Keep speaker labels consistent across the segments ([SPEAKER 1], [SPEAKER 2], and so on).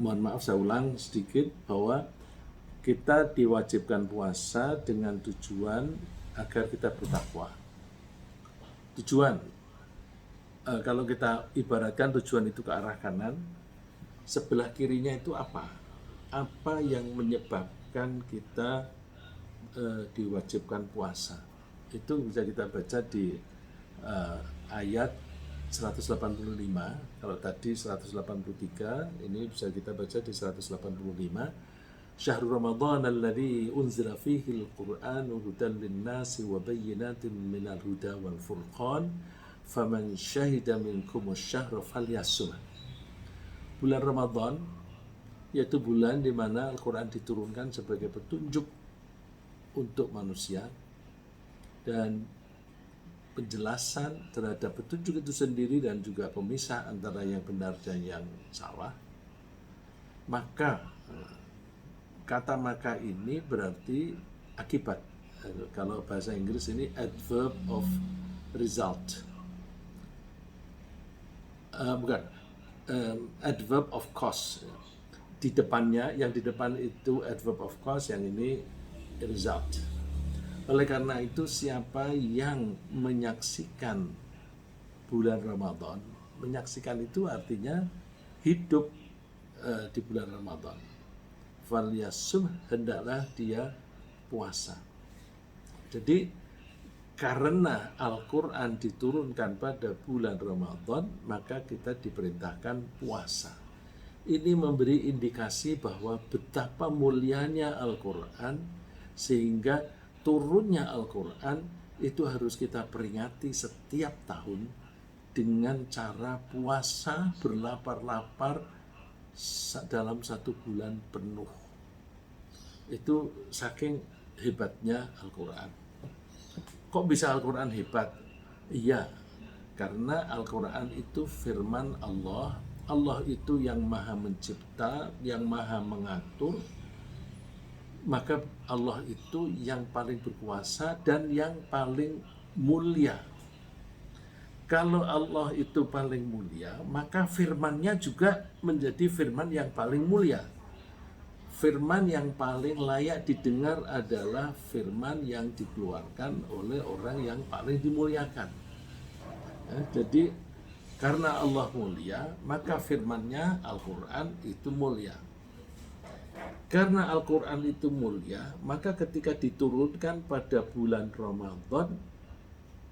[SPEAKER 1] Mohon maaf saya ulang sedikit bahwa kita diwajibkan puasa dengan tujuan agar kita bertakwa. Tujuan, kalau kita ibaratkan tujuan itu ke arah kanan, sebelah kirinya itu apa? Apa yang menyebabkan kita diwajibkan puasa? Itu bisa kita baca di ayat 185. Kalau tadi 183, ini bisa kita baca di 185. Syahrul Ramadan alladzi unzila fihi al-Qur'an hudan lin-nasi wa bayyinatin minal huda wal furqan faman syahida minkum asy-syahra falyasum. Bulan Ramadan yaitu bulan di mana Al-Qur'an diturunkan sebagai petunjuk untuk manusia dan penjelasan terhadap petunjuk itu sendiri dan juga pemisah antara yang benar dan yang salah. Maka kata maka ini berarti akibat. Kalau bahasa Inggris ini adverb of result. Bukan, adverb of cause. Di depannya, yang di depan itu adverb of cause, yang ini result. Oleh karena itu, siapa yang menyaksikan bulan Ramadan, menyaksikan itu artinya hidup di bulan Ramadan. Falyasum, hendaklah dia puasa. Jadi karena Al-Quran diturunkan pada bulan Ramadan, maka kita diperintahkan puasa. Ini memberi indikasi bahwa betapa mulianya Al-Quran, sehingga turunnya Al-Quran itu harus kita peringati setiap tahun dengan cara puasa berlapar-lapar dalam satu bulan penuh. Itu saking hebatnya Al-Quran. Kok bisa Al-Quran hebat? Iya, karena Al-Quran itu firman Allah. Allah itu yang maha mencipta, yang maha mengatur. Maka Allah itu yang paling berkuasa dan yang paling mulia. Kalau Allah itu paling mulia, maka firman-Nya juga menjadi firman yang paling mulia. Firman yang paling layak didengar adalah firman yang dikeluarkan oleh orang yang paling dimuliakan. Jadi karena Allah mulia, maka firman-Nya Al-Quran itu mulia. Karena Al-Quran itu mulia, maka ketika diturunkan pada bulan Ramadan,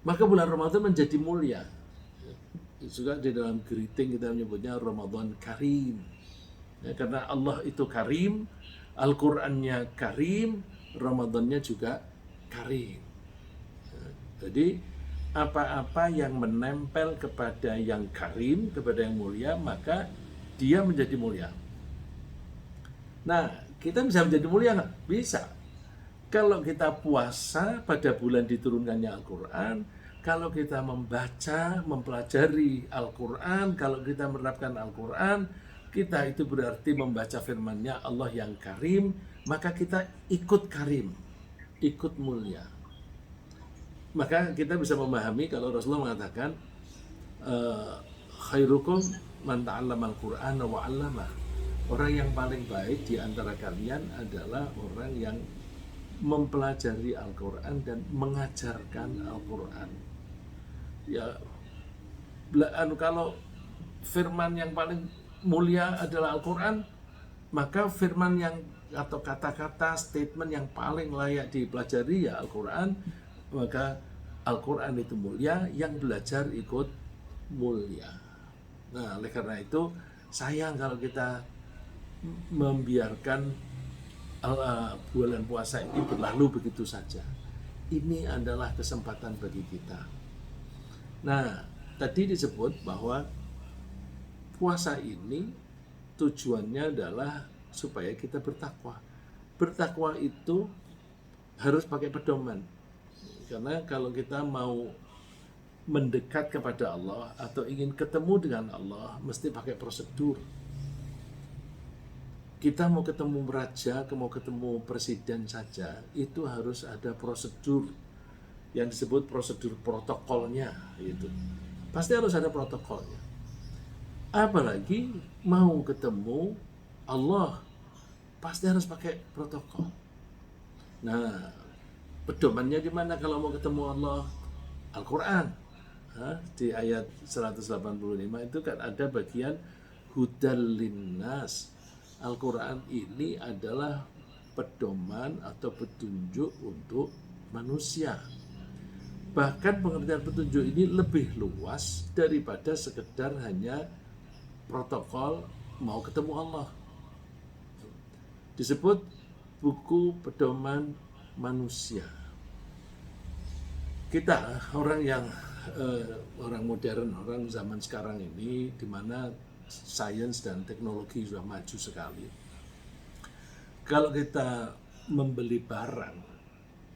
[SPEAKER 1] maka bulan Ramadan menjadi mulia. Juga di dalam greeting kita menyebutnya Ramadan Karim. Ya, karena Allah itu Karim, Al-Qurannya Karim, Ramadannya juga Karim. Jadi apa-apa yang menempel kepada yang Karim, kepada yang mulia, maka dia menjadi mulia. Nah, kita bisa menjadi mulia nggak? Bisa. Kalau kita puasa pada bulan diturunkannya Al-Quran, kalau kita membaca, mempelajari Al-Quran, kalau kita menerapkan Al-Quran, kita itu berarti membaca firman-Nya Allah yang Karim, maka kita ikut Karim, ikut mulia. Maka kita bisa memahami kalau Rasulullah mengatakan, khairukum man ta'allama al-Qur'an wa 'allamah. Orang yang paling baik di antara kalian adalah orang yang mempelajari Al-Quran dan mengajarkan Al-Quran. Ya, kalau firman yang paling mulia adalah Al-Quran, maka firman yang atau kata-kata statement yang paling layak dipelajari ya Al-Quran. Maka Al-Quran itu mulia, yang belajar ikut mulia. Nah, oleh karena itu sayang kalau kita membiarkan bulan puasa ini berlalu begitu saja. Ini adalah kesempatan bagi kita. Nah, tadi disebut bahwa puasa ini tujuannya adalah supaya kita bertakwa. Bertakwa itu harus pakai pedoman. Karena kalau kita mau mendekat kepada Allah atau ingin ketemu dengan Allah, mesti pakai prosedur. Kita mau ketemu raja, mau ketemu presiden saja, itu harus ada prosedur yang disebut prosedur protokolnya. Itu pasti harus ada protokolnya. Apalagi mau ketemu Allah, pasti harus pakai protokol. Nah, pedomannya gimana kalau mau ketemu Allah? Al-Quran. Di ayat 185 itu kan ada bagian hudal linnas. Al-Quran ini adalah pedoman atau petunjuk untuk manusia. Bahkan pengertian petunjuk ini lebih luas daripada sekedar hanya protokol mau ketemu Allah. Disebut buku pedoman manusia. Kita orang yang orang modern, orang zaman sekarang ini, di mana sains dan teknologi sudah maju sekali. Kalau kita membeli barang,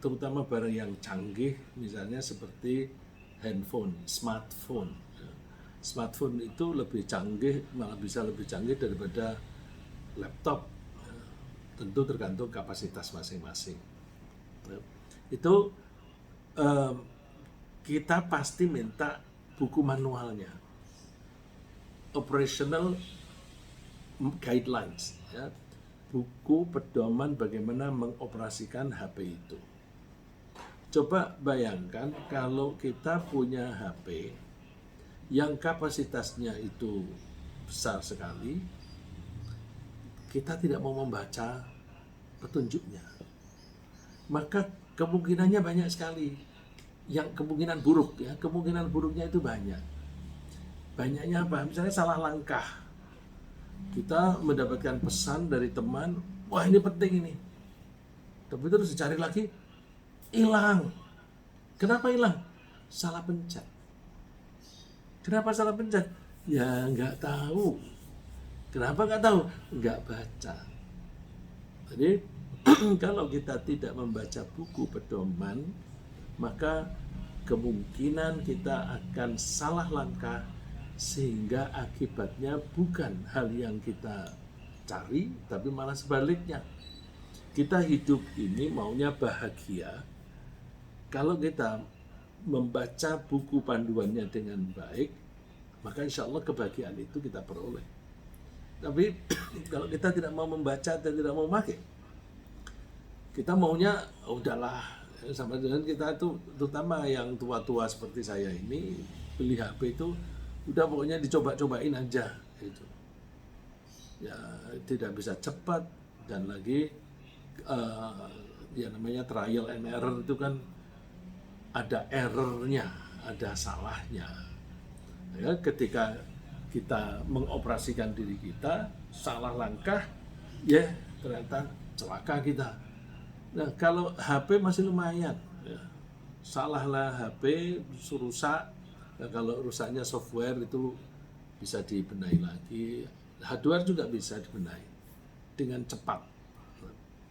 [SPEAKER 1] terutama barang yang canggih, misalnya seperti handphone, smartphone. Smartphone itu lebih canggih, malah bisa lebih canggih daripada laptop. Tentu tergantung kapasitas masing-masing. Itu kita pasti minta buku manualnya, operational guidelines, ya, buku pedoman bagaimana mengoperasikan HP itu. Coba bayangkan kalau kita punya HP yang kapasitasnya itu besar sekali, kita tidak mau membaca petunjuknya, maka kemungkinannya banyak sekali. Yang kemungkinan buruk, ya, kemungkinan buruknya itu banyak. Banyaknya apa? Misalnya salah langkah. Kita mendapatkan pesan dari teman, wah ini penting ini. Tapi terus dicari lagi, hilang. Kenapa hilang? Salah pencet. Kenapa salah pencet? Ya nggak tahu. Kenapa nggak tahu? Nggak baca. Jadi kalau kita tidak membaca buku pedoman, maka kemungkinan kita akan salah langkah, sehingga akibatnya bukan hal yang kita cari, tapi malah sebaliknya. Kita hidup ini maunya bahagia. Kalau kita membaca buku panduannya dengan baik, maka insya Allah kebahagiaan itu kita peroleh. Tapi kalau kita tidak mau membaca dan tidak mau pakai, kita maunya udahlah, sama dengan kita tuh, terutama yang tua-tua seperti saya ini, beli HP itu udah pokoknya dicoba-cobain aja gitu. Ya tidak bisa cepat, dan lagi ya namanya trial and error itu kan ada errornya, ada salahnya. Ya, ketika kita mengoperasikan diri kita salah langkah, ya ternyata celaka kita. Nah, kalau HP masih lumayan, ya. Salahlah HP, rusak. Nah, kalau rusaknya software itu bisa dibenahi lagi. Hardware juga bisa dibenahi dengan cepat.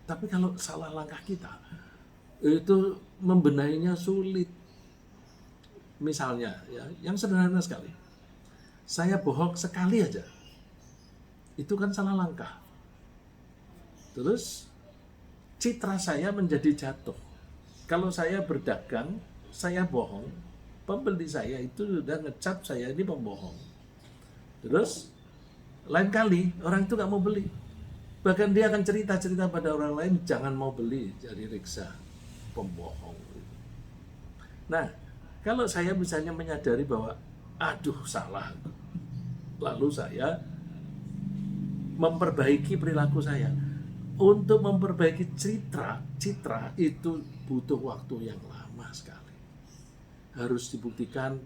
[SPEAKER 1] Tapi kalau salah langkah kita, itu membenahinya sulit. Misalnya, ya, yang sederhana sekali, saya bohong sekali aja, itu kan salah langkah. Terus citra saya menjadi jatuh. Kalau saya berdagang, saya bohong, pembeli saya itu sudah ngecap saya ini pembohong. Terus lain kali orang itu nggak mau beli. Bahkan dia akan cerita-cerita pada orang lain, jangan mau beli, jadi riksa, pembohong. Nah, kalau saya misalnya menyadari bahwa aduh salah, lalu saya memperbaiki perilaku saya. Untuk memperbaiki citra itu butuh waktu yang lama sekali. Harus dibuktikan,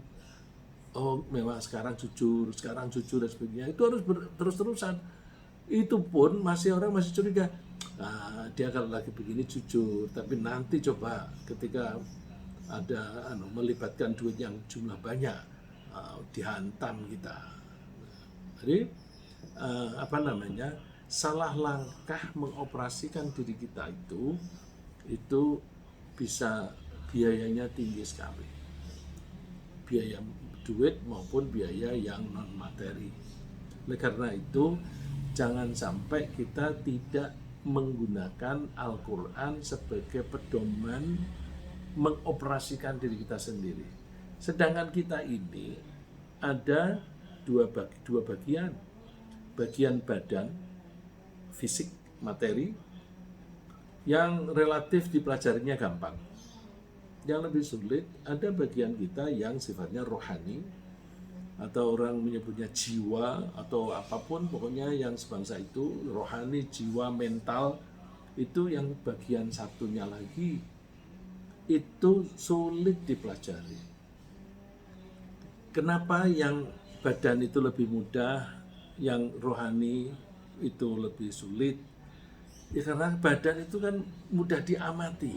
[SPEAKER 1] oh memang sekarang jujur dan sebagainya. Itu harus terus-terusan. Itu pun orang masih curiga. Nah, dia kalau lagi begini jujur, tapi nanti coba ketika ada melibatkan duit yang jumlah banyak, dihantam kita. Jadi salah langkah mengoperasikan diri kita itu bisa biayanya tinggi sekali, biaya duit maupun biaya yang non materi. Oleh karena itu jangan sampai kita tidak menggunakan Al-Quran sebagai pedoman mengoperasikan diri kita sendiri. Sedangkan kita ini ada dua bagian. Bagian badan, fisik, materi, yang relatif dipelajarinya gampang. Yang lebih sulit, ada bagian kita yang sifatnya rohani, atau orang menyebutnya jiwa, atau apapun, pokoknya yang sebangsa itu, rohani, jiwa, mental, itu yang bagian satunya lagi, itu sulit dipelajari. Kenapa yang badan itu lebih mudah, yang rohani itu lebih sulit? Ya karena badan itu kan mudah diamati.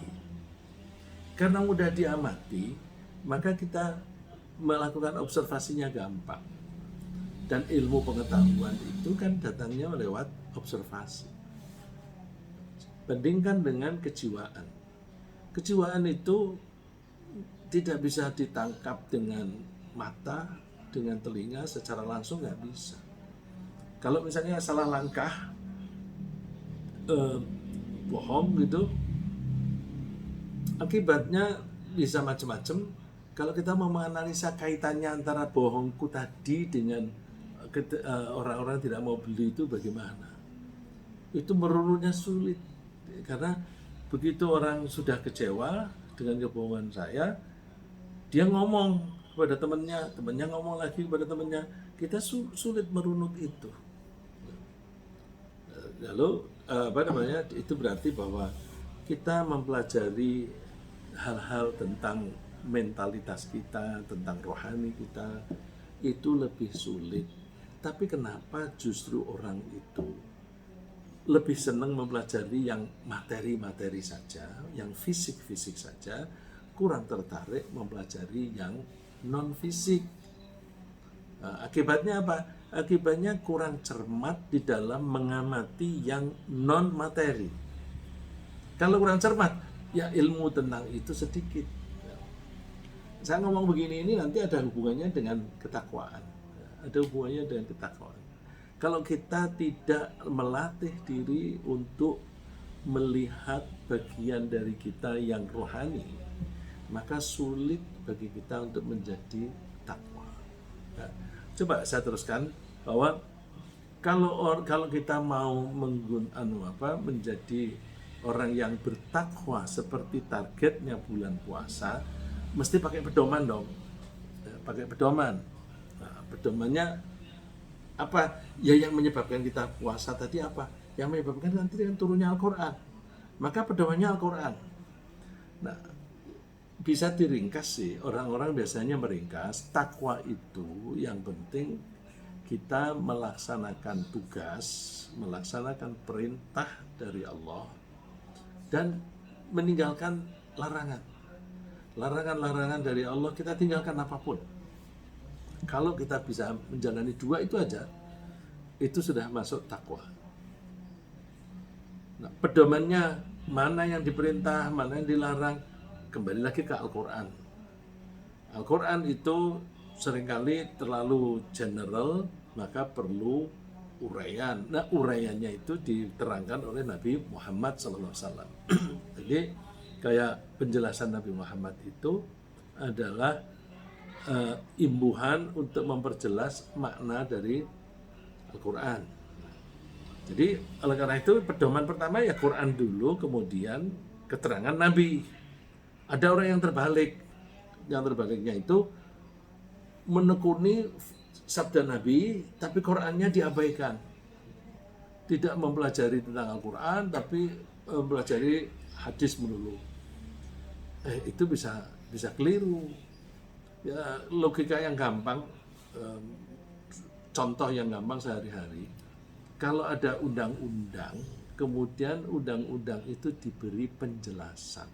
[SPEAKER 1] Karena mudah diamati, maka kita melakukan observasinya gampang. Dan ilmu pengetahuan itu kan datangnya lewat observasi. Bandingkan dengan kejiwaan. Kejiwaan itu tidak bisa ditangkap dengan mata, dengan telinga secara langsung, nggak bisa. Kalau misalnya salah langkah, bohong gitu, akibatnya bisa macam-macam. Kalau kita mau menganalisa kaitannya antara bohongku tadi dengan orang-orang tidak mau beli itu bagaimana, itu merunutnya sulit. Karena begitu orang sudah kecewa dengan kebohongan saya, dia ngomong kepada temannya ngomong lagi kepada temannya, kita sulit merunut itu. Lalu itu berarti bahwa kita mempelajari hal-hal tentang mentalitas kita, tentang rohani kita, itu lebih sulit. Tapi kenapa justru orang itu lebih senang mempelajari yang materi-materi saja, yang fisik-fisik saja, kurang tertarik mempelajari yang non-fisik? Akibatnya apa? Akibatnya kurang cermat di dalam mengamati yang non-materi. Kalau kurang cermat, ya ilmu tentang itu sedikit. Saya ngomong begini ini nanti ada hubungannya dengan ketakwaan. Ada hubungannya dengan ketakwaan. Kalau kita tidak melatih diri untuk melihat bagian dari kita yang rohani, maka sulit bagi kita untuk menjadi takwa. Nah, coba saya teruskan bahwa kalau kita mau menjadi orang yang bertakwa seperti targetnya bulan puasa, mesti pakai pedoman dong. Pakai pedoman. Nah, pedomannya apa? Ya yang menyebabkan kita puasa tadi apa? Yang menyebabkan nanti dengan turunnya Al-Quran. Maka pedomannya Al-Quran. Nah, bisa diringkas sih. Orang-orang biasanya meringkas, takwa itu yang penting kita melaksanakan tugas, melaksanakan perintah dari Allah, dan meninggalkan larangan. Larangan-larangan dari Allah kita tinggalkan apapun. Kalau kita bisa menjalani dua itu aja, itu sudah masuk takwa. Nah, pedomannya mana yang diperintah, mana yang dilarang, kembali lagi ke Al-Quran. Al-Quran itu seringkali terlalu general, maka perlu uraian. Nah, uraiannya itu diterangkan oleh Nabi Muhammad SAW. Jadi kayak penjelasan Nabi Muhammad itu adalah imbuhan untuk memperjelas makna dari Al-Quran. Jadi oleh karena itu pedoman pertama ya Quran dulu, kemudian keterangan Nabi. Ada orang yang terbalik. Yang terbaliknya itu menekuni sabda Nabi, tapi Qurannya diabaikan. Tidak mempelajari tentang Al-Quran, tapi mempelajari hadis melulu. Itu bisa keliru. Ya, logika yang gampang, contoh yang gampang sehari-hari. Kalau ada undang-undang, kemudian undang-undang itu diberi penjelasan.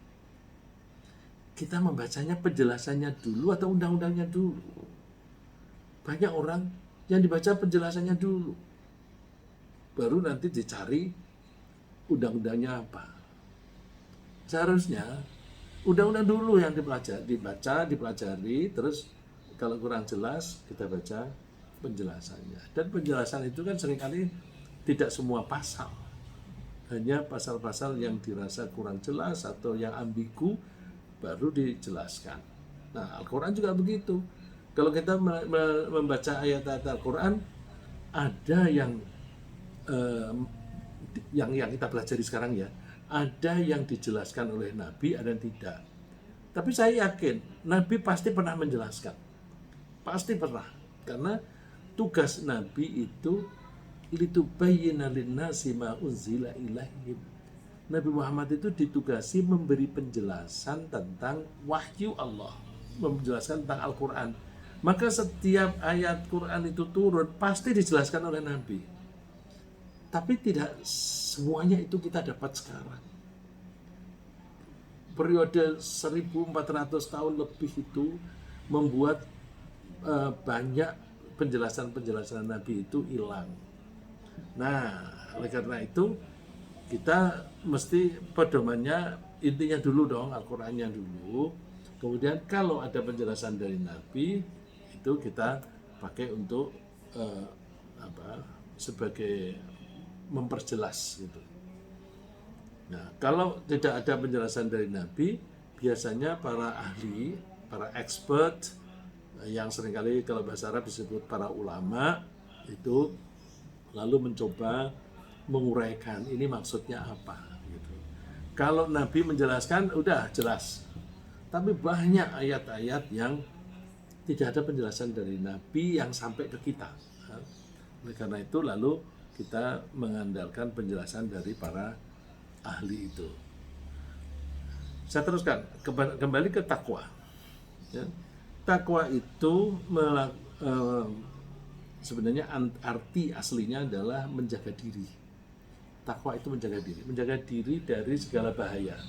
[SPEAKER 1] Kita membacanya penjelasannya dulu atau undang-undangnya dulu? Banyak orang yang dibaca penjelasannya dulu, baru nanti dicari undang-undangnya apa. Seharusnya undang-undang dulu yang dipelajari, terus kalau kurang jelas kita baca penjelasannya. Dan penjelasan itu kan seringkali tidak semua pasal, hanya pasal-pasal yang dirasa kurang jelas atau yang ambigu baru dijelaskan. Nah, Al-Quran juga begitu. Kalau kita membaca ayat-ayat Al-Quran, ada eh, yang kita pelajari sekarang ya, ada yang dijelaskan oleh Nabi, ada yang tidak. Tapi saya yakin Nabi pasti pernah menjelaskan, pasti pernah, karena tugas Nabi itu litubayyina linnasi ma unzila ilaihim. Nabi Muhammad itu ditugasi memberi penjelasan tentang wahyu Allah, menjelaskan tentang Al-Quran. Maka setiap ayat Quran itu turun pasti dijelaskan oleh Nabi. Tapi tidak semuanya itu kita dapat sekarang. Periode 1400 tahun lebih itu membuat banyak penjelasan-penjelasan Nabi itu hilang. Nah, oleh karena itu kita mesti pedomannya intinya dulu dong, Al-Qur'annya dulu. Kemudian kalau ada penjelasan dari Nabi itu kita pakai untuk sebagai memperjelas gitu. Nah, kalau tidak ada penjelasan dari Nabi, biasanya para ahli, para expert yang seringkali kalau bahasa Arab disebut para ulama itu lalu mencoba menguraikan ini maksudnya apa gitu. Kalau Nabi menjelaskan udah jelas. Tapi banyak ayat-ayat yang tidak ada penjelasan dari Nabi yang sampai ke kita. Oleh karena itu lalu kita mengandalkan penjelasan dari para ahli itu. Saya teruskan kembali ke takwa. Ya. Takwa itu sebenarnya arti aslinya adalah menjaga diri. Takwa itu menjaga diri dari segala bahaya.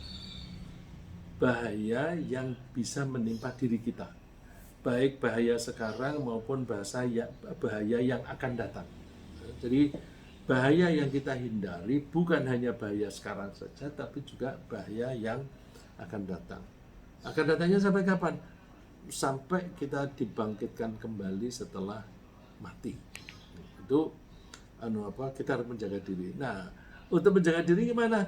[SPEAKER 1] Bahaya yang bisa menimpa diri kita. Baik bahaya sekarang maupun bahaya yang akan datang. Jadi bahaya yang kita hindari bukan hanya bahaya sekarang saja, tapi juga bahaya yang akan datang. Akan datangnya sampai kapan? Sampai kita dibangkitkan kembali setelah mati. Itu kita harus menjaga diri. Nah, untuk menjaga diri gimana?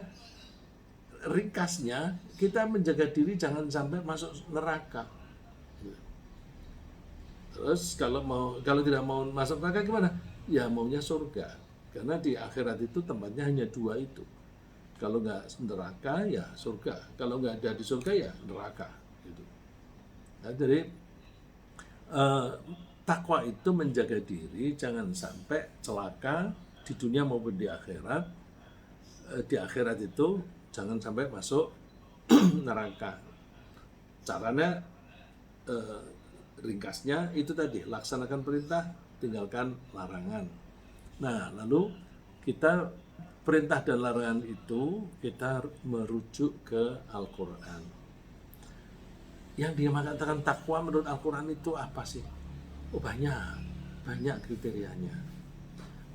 [SPEAKER 1] Ringkasnya, kita menjaga diri jangan sampai masuk neraka. Terus kalau tidak mau masuk neraka gimana? Ya maunya surga. Karena di akhirat itu tempatnya hanya dua itu. Kalau nggak neraka ya surga. Kalau nggak ada di surga ya neraka. Gitu. Nah, jadi takwa itu menjaga diri jangan sampai celaka di dunia maupun di akhirat. Di akhirat itu jangan sampai masuk neraka. Caranya ringkasnya itu tadi, laksanakan perintah, tinggalkan larangan. Nah, lalu kita perintah dan larangan itu kita merujuk ke Al-Quran. Yang dia mengatakan takwa menurut Al-Quran itu apa sih? Oh banyak kriterianya.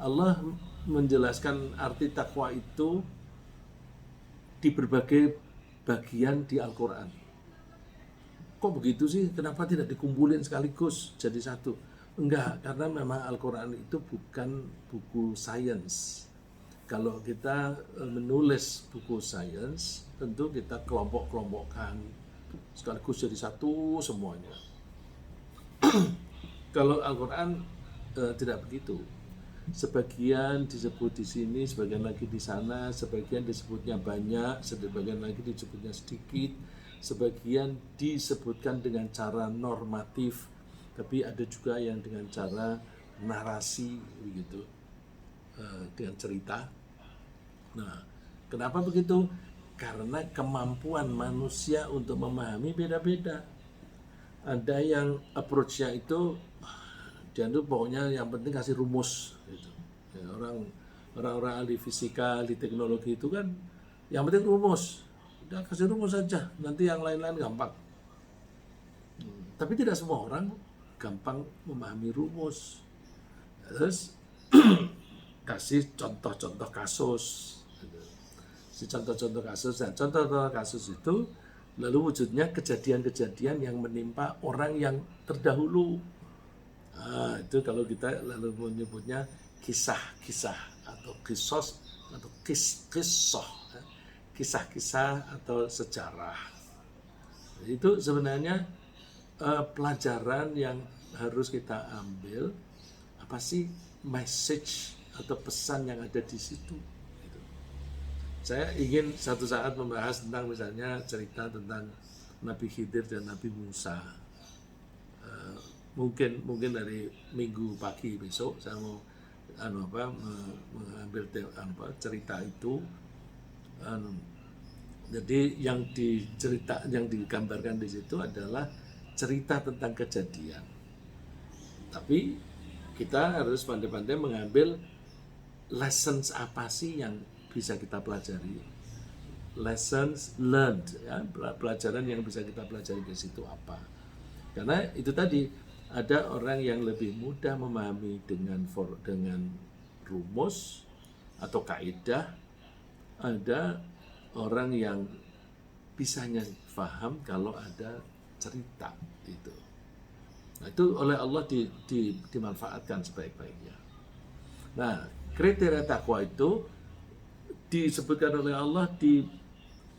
[SPEAKER 1] Allah menjelaskan arti takwa itu di berbagai bagian di Al-Quran. Kok begitu sih? Kenapa tidak dikumpulin sekaligus jadi satu? Enggak, karena memang Al-Quran itu bukan buku sains. Kalau kita menulis buku sains, tentu kita kelompok-kelompokkan sekaligus jadi satu semuanya. Kalau Al-Quran tidak begitu. Sebagian disebut di sini, sebagian lagi di sana, sebagian disebutnya banyak, sebagian lagi disebutnya sedikit, sebagian disebutkan dengan cara normatif, tapi ada juga yang dengan cara narasi begitu, dengan cerita. Nah, kenapa begitu? Karena kemampuan manusia untuk memahami beda-beda. Ada yang approach-nya itu dia tuh pokoknya yang penting kasih rumus gitu. Ya, orang-orang ahli fisika, ahli teknologi itu kan yang penting rumus. Udah kasih rumus saja, nanti yang lain-lain gampang. Tapi tidak semua orang gampang memahami rumus. Terus kasih contoh-contoh kasus. Si contoh-contoh kasus, dan contoh-contoh kasus itu lalu wujudnya kejadian-kejadian yang menimpa orang yang terdahulu. Nah, itu kalau kita lalu menyebutnya kisah-kisah atau kisos atau kisah-kisah atau sejarah. Itu sebenarnya pelajaran yang harus kita ambil apa sih message atau pesan yang ada di situ. Gitu. Saya ingin satu saat membahas tentang misalnya cerita tentang Nabi Khidir dan Nabi Musa. Mungkin dari minggu pagi besok saya mau mengambil cerita itu. Jadi yang digambarkan di situ adalah cerita tentang kejadian. Tapi kita harus pandai-pandai mengambil lessons apa sih yang bisa kita pelajari. Lessons learned, ya, pelajaran yang bisa kita pelajari di situ apa. Karena itu tadi ada orang yang lebih mudah memahami dengan rumus atau kaidah, ada orang yang bisanya paham kalau ada cerita itu. Nah, itu oleh Allah dimanfaatkan sebaik-baiknya. Nah, kriteria takwa itu disebutkan oleh Allah di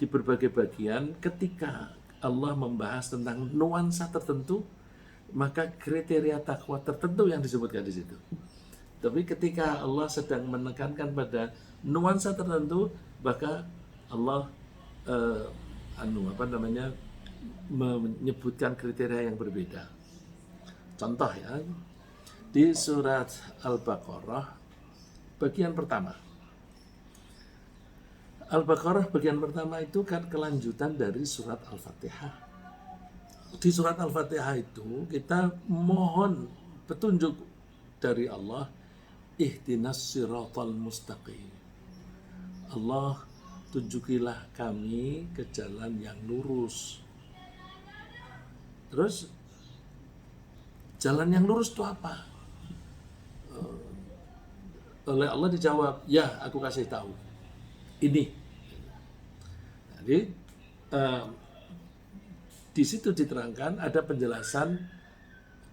[SPEAKER 1] berbagai bagian. Ketika Allah membahas tentang nuansa tertentu, maka kriteria takwa tertentu yang disebutkan di situ. Tapi ketika Allah sedang menekankan pada nuansa tertentu, maka Allah menyebutkan kriteria yang berbeda. Contoh ya, di surat Al-Baqarah bagian pertama. Al-Baqarah bagian pertama itu kan kelanjutan dari surat Al-Fatihah. Di surat Al-Fatihah itu kita mohon petunjuk dari Allah, ihdinas siratal mustaqim. Allah, tunjukilah kami ke jalan yang lurus. Terus jalan yang lurus itu apa? Oleh Allah dijawab, ya aku kasih tahu. Ini. Jadi di situ diterangkan ada penjelasan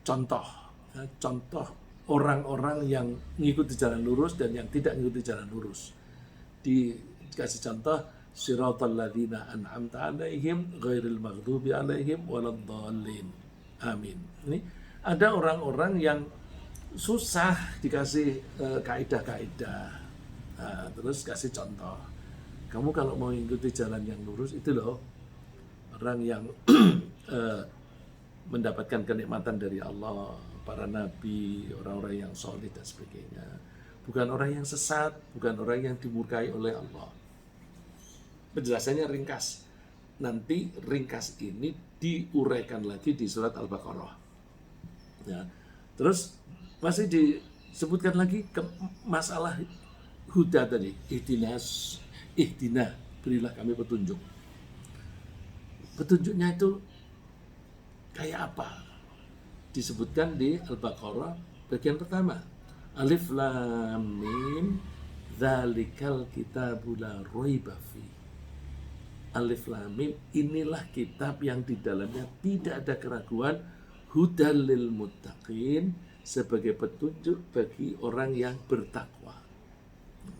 [SPEAKER 1] contoh orang-orang yang mengikuti jalan lurus dan yang tidak mengikuti jalan lurus. Dikasih contoh siratal ladzina an'amta 'alaihim ghairil maghdubi 'alaihim waladdallin. Amin. Ini ada orang-orang yang susah dikasih kaidah-kaidah. Nah, terus kasih contoh. Kamu kalau mau mengikuti jalan yang lurus itu loh, orang yang mendapatkan kenikmatan dari Allah, para nabi, orang-orang yang soleh dan sebagainya. Bukan orang yang sesat, bukan orang yang dimurkai oleh Allah. Penjelasannya ringkas. Nanti ringkas ini diuraikan lagi di surat Al-Baqarah. Ya. Terus masih disebutkan lagi ke masalah huda tadi. Ihdina, berilah kami petunjuk. Petunjuknya itu kayak apa? Disebutkan di Al-Baqarah bagian pertama. Alif Lam Mim dzalikal kitabul la raiba fi. Alif Lam Mim, inilah kitab yang di dalamnya tidak ada keraguan, hudal lil muttaqin, sebagai petunjuk bagi orang yang bertakwa.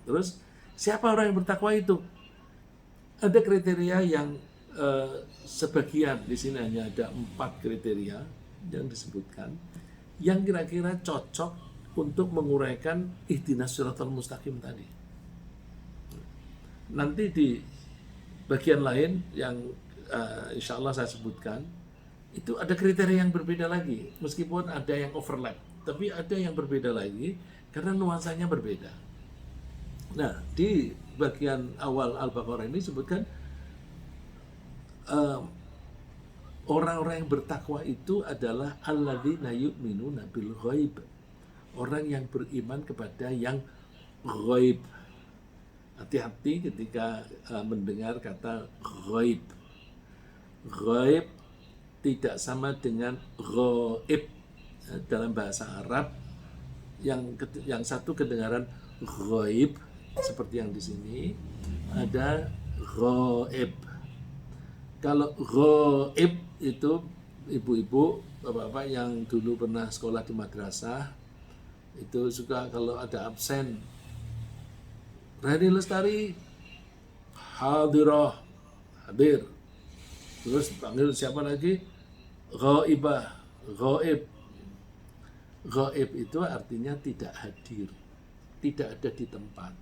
[SPEAKER 1] Terus siapa orang yang bertakwa itu? Ada kriteria yang sebagian di sini hanya ada 4 kriteria yang disebutkan yang kira-kira cocok untuk menguraikan ihdinas siratal mustaqim tadi. Nanti di bagian lain yang insya Allah saya sebutkan itu ada kriteria yang berbeda lagi, meskipun ada yang overlap, tapi ada yang berbeda lagi karena nuansanya berbeda. Nah, di bagian awal Al-Baqarah ini disebutkan orang-orang yang bertakwa itu adalah alladzina yu'minuna bil ghaib. Orang yang beriman kepada yang ghaib. Hati-hati ketika mendengar kata ghaib. Ghaib tidak sama dengan ghaib. Dalam bahasa Arab yang satu kedengaran ghaib seperti yang di sini, ada ghaib. Kalau ghaib itu ibu-ibu, bapak-bapak yang dulu pernah sekolah di madrasah, itu suka kalau ada absen, Rani Lestari hadirah, hadir. Terus panggil siapa lagi? Ghaibah, ghaib. Ghaib itu artinya tidak hadir, tidak ada di tempat.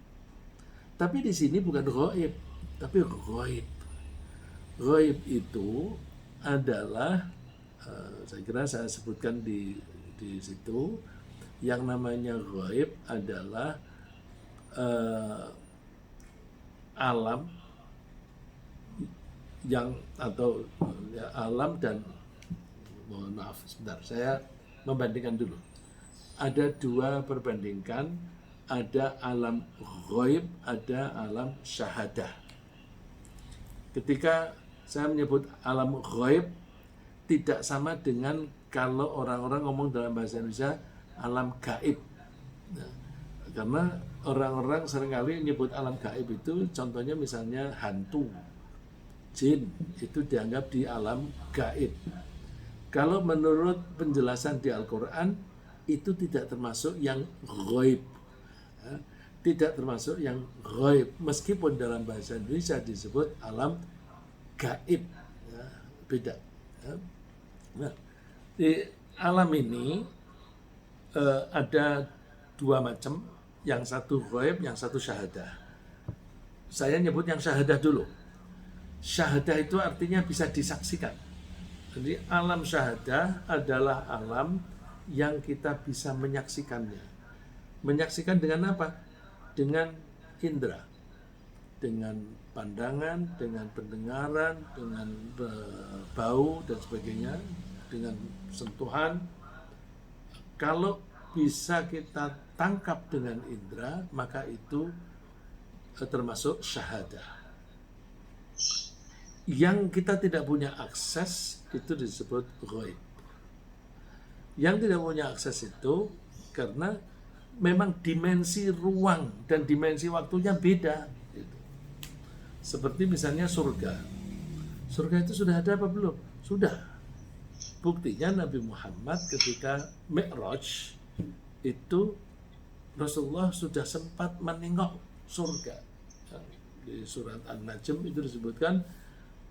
[SPEAKER 1] Tapi di sini bukan ghaib, tapi ghaib. Ghaib itu adalah saya kira saya sebutkan di situ, yang namanya ghaib adalah alam yang atau ya, alam dan mohon maaf sebentar, saya membandingkan dulu. Ada dua perbandingkan, ada alam ghaib, ada alam syahadah. Ketika saya menyebut alam ghaib, tidak sama dengan kalau orang-orang ngomong dalam bahasa Indonesia alam gaib. Nah, karena orang-orang seringkali menyebut alam gaib itu, contohnya misalnya hantu, jin, itu dianggap di alam gaib. Kalau menurut penjelasan di Al-Quran, itu tidak termasuk yang ghaib, tidak termasuk yang ghaib, meskipun dalam bahasa Indonesia disebut alam gaib, beda. Nah, di alam ini ada dua macam, yang satu ghaib, yang satu syahadah. Saya nyebut yang syahadah dulu. Syahadah itu artinya bisa disaksikan. Jadi alam syahadah adalah alam yang kita bisa menyaksikannya. Menyaksikan dengan apa? Dengan indera, dengan pandangan, dengan pendengaran, dengan bau dan sebagainya, dengan sentuhan. Kalau bisa kita tangkap dengan indera, maka itu termasuk syahadah. Yang kita tidak punya akses itu disebut ghaib. Yang tidak punya akses itu karena memang dimensi ruang dan dimensi waktunya beda. Seperti misalnya surga. Surga itu sudah ada apa belum? Sudah. Buktinya Nabi Muhammad ketika Mi'raj itu Rasulullah sudah sempat menengok surga. Di surat An-Najm itu disebutkan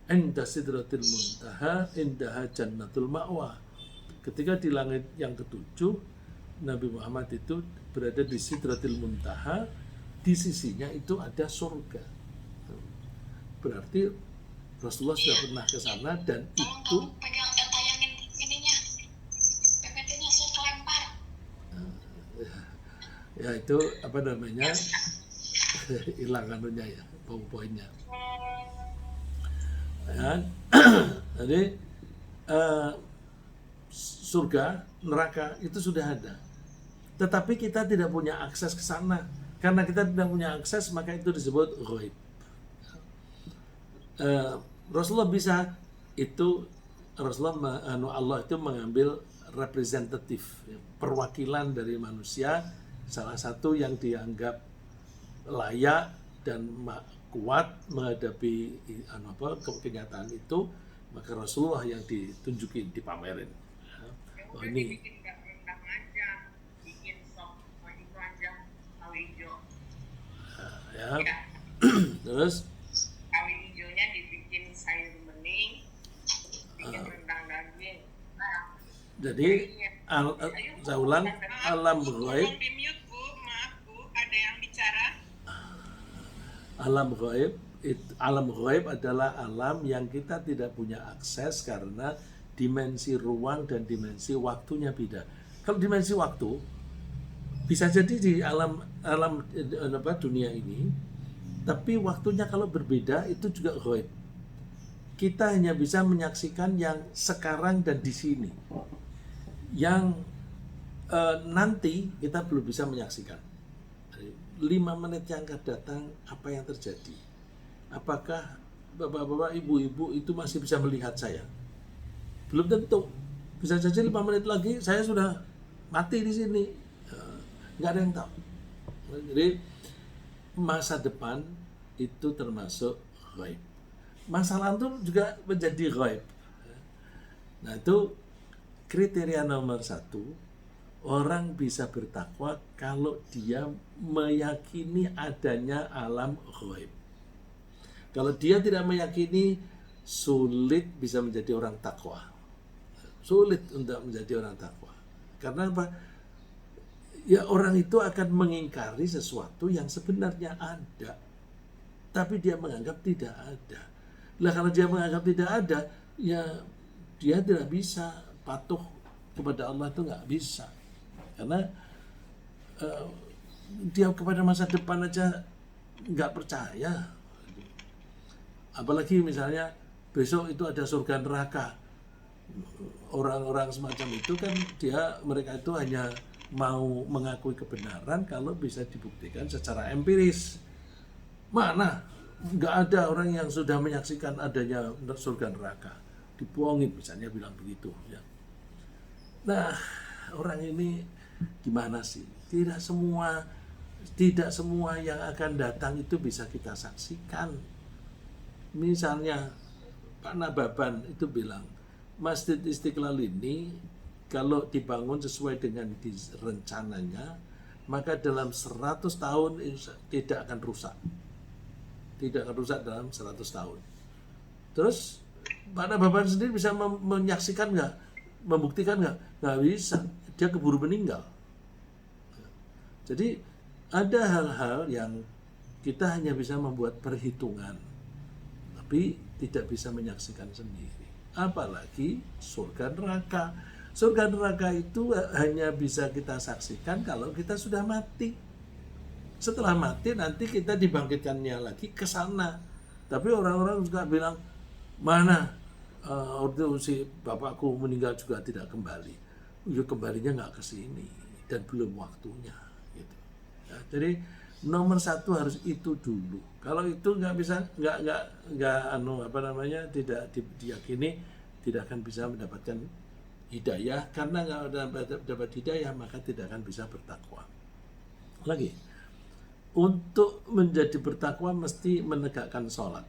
[SPEAKER 1] inda sidratil muntaha indaha jannatul ma'wa. Ketika di langit yang ketujuh, Nabi Muhammad itu berada di sidratil muntaha, di sisinya itu ada surga. Berarti Rasulullah sudah pernah ke sana dan itu
[SPEAKER 2] pegang tayangin ininya, PPT-nya saya kelempar.
[SPEAKER 1] Ya itu apa namanya? Hilang anunya ya, poin-poinnya. Ya. Jadi surga, neraka itu sudah ada. Tetapi kita tidak punya akses ke sana. Karena kita tidak punya akses, maka itu disebut ghaib. Rasulullah bisa itu, Rasulullah Allah itu mengambil representatif, perwakilan dari manusia, salah satu yang dianggap layak dan kuat menghadapi kenyataan itu, maka Rasulullah yang ditunjukin, dipamerin. Oh, ini
[SPEAKER 2] bikin rendang aja, bikin sop itu aja kawi hijau.
[SPEAKER 1] ya. Terus
[SPEAKER 2] Kawi hijaunya dibikin sayur bening, bikin rendang daging.
[SPEAKER 1] jadi saya ulang, alam ghaib,
[SPEAKER 2] Tolong di mute Bu, maaf Bu, ada yang bicara.
[SPEAKER 1] alam ghaib adalah alam yang kita tidak punya akses karena dimensi ruang dan dimensi waktunya beda. Kalau dimensi waktu bisa jadi di alam dunia ini, tapi waktunya kalau berbeda itu juga ghaib. Kita hanya bisa menyaksikan yang sekarang dan di sini. Yang nanti kita belum bisa menyaksikan. 5 menit yang akan datang apa yang terjadi? Apakah bapak-bapak, ibu-ibu itu masih bisa melihat saya? Belum tentu. Bisa saja 5 menit lagi saya sudah mati di sini. Nggak ada yang tahu. Jadi masa depan itu termasuk ghaib. Masa lalu juga menjadi ghaib. Nah itu kriteria nomor 1. Orang bisa bertakwa kalau dia meyakini adanya alam ghaib. Kalau dia tidak meyakini, sulit bisa menjadi orang takwa. Sulit untuk menjadi orang takwa. Karena apa? ya orang itu akan mengingkari sesuatu yang sebenarnya ada, tapi dia menganggap tidak ada. Lah kalau dia menganggap tidak ada, ya dia tidak bisa patuh kepada Allah, itu nggak bisa, karena dia kepada masa depan aja nggak percaya. Apalagi misalnya besok itu ada surga neraka, orang-orang semacam itu kan mereka itu hanya mau mengakui kebenaran kalau bisa dibuktikan secara empiris. Mana nggak ada orang yang sudah menyaksikan adanya surga neraka, dibohongin misalnya, bilang begitu ya. Nah, orang ini gimana sih? Tidak semua yang akan datang itu bisa kita saksikan. Misalnya Pak Nababan itu bilang, Masjid Istiqlal ini kalau dibangun sesuai dengan rencananya, maka dalam 100 tahun tidak akan rusak. Tidak akan rusak dalam 100 tahun. Terus Pak Nababan sendiri bisa menyaksikan nggak? Membuktikan nggak? Nggak bisa. Dia keburu meninggal. Jadi ada hal-hal yang kita hanya bisa membuat perhitungan, tapi tidak bisa menyaksikan sendiri. Apalagi surga neraka. Surga neraka itu hanya bisa kita saksikan kalau kita sudah mati. Setelah mati nanti kita dibangkitkannya lagi ke sana. Tapi orang-orang juga bilang, mana waktu si bapakku meninggal juga tidak kembali. Ya kembalinya nggak ke sini dan belum waktunya. Gitu. Ya, jadi nomor satu harus itu dulu. Kalau itu nggak bisa, tidak diyakini, tidak akan bisa mendapatkan hidayah. Karena nggak dapat hidayah, maka tidak akan bisa bertakwa. Lagi, untuk menjadi bertakwa mesti menegakkan sholat.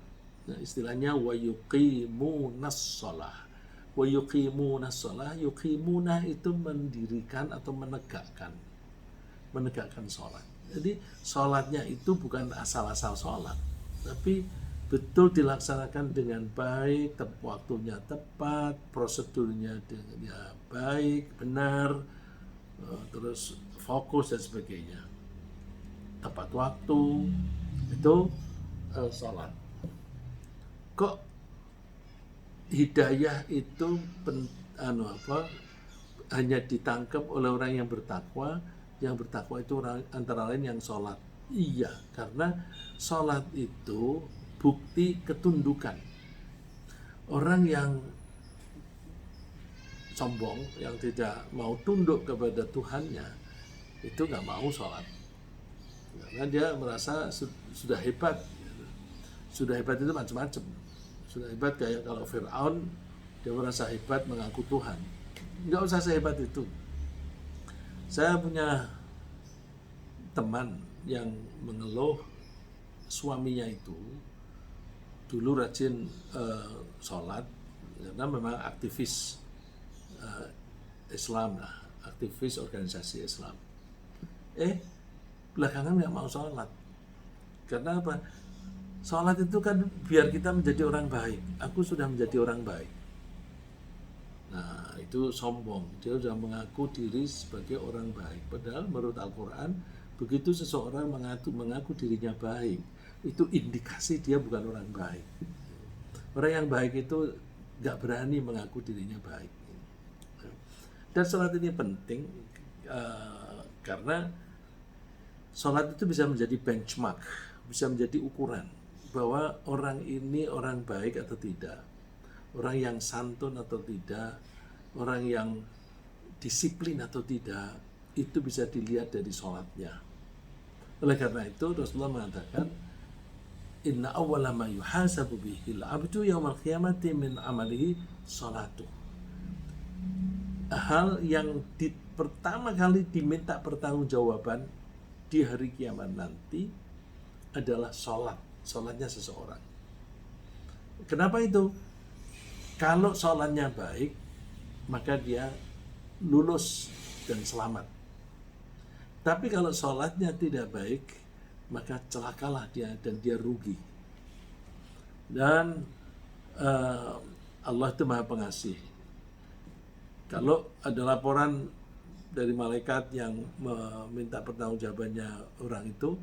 [SPEAKER 1] Nah, istilahnya wa yuqimunas sholah. Wa yuqimunas sholah, yuqimuna itu mendirikan atau menegakkan sholat. Jadi sholatnya itu bukan asal-asal sholat, tapi betul dilaksanakan dengan baik, waktunya tepat, prosedurnya baik, benar, terus fokus dan sebagainya. Tepat waktu, itu sholat. Kok hidayah itu hanya ditangkap oleh orang yang bertakwa? Yang bertakwa itu antara lain yang sholat. Iya, karena sholat itu bukti ketundukan. Orang yang sombong, yang tidak mau tunduk kepada Tuhannya, itu nggak mau sholat. Karena dia merasa sudah hebat. Sudah hebat itu macam-macam. Sudah hebat kayak kalau Fir'aun, dia merasa hebat mengaku Tuhan. Nggak usah sehebat itu. Saya punya teman yang mengeluh suaminya itu dulu rajin sholat, karena memang aktivis Islam lah, aktivis organisasi Islam. Belakangan nggak mau sholat. Karena apa? Sholat itu kan biar kita menjadi orang baik. Aku sudah menjadi orang baik. Nah, itu sombong. Dia sudah mengaku diri sebagai orang baik. Padahal menurut Al-Quran, begitu seseorang mengaku dirinya baik, itu indikasi dia bukan orang baik. Orang yang baik itu nggak berani mengaku dirinya baik. Dan sholat ini penting karena sholat itu bisa menjadi benchmark, bisa menjadi ukuran bahwa orang ini orang baik atau tidak, orang yang santun atau tidak, orang yang disiplin atau tidak, itu bisa dilihat dari sholatnya. Oleh karena itu Rasulullah mengatakan, Inna awwala ma yuhasabu bihil abdu yaumal qiyamati min amalihi sholatu. Hal yang pertama kali diminta pertanggungjawaban di hari kiamat nanti adalah sholatnya seseorang. Kenapa itu? Kalau sholatnya baik, maka dia lulus dan selamat. Tapi kalau sholatnya tidak baik, maka celakalah dia dan dia rugi. Dan Allah itu Maha Pengasih. Kalau ada laporan dari malaikat yang meminta pertanggungjawabannya orang itu,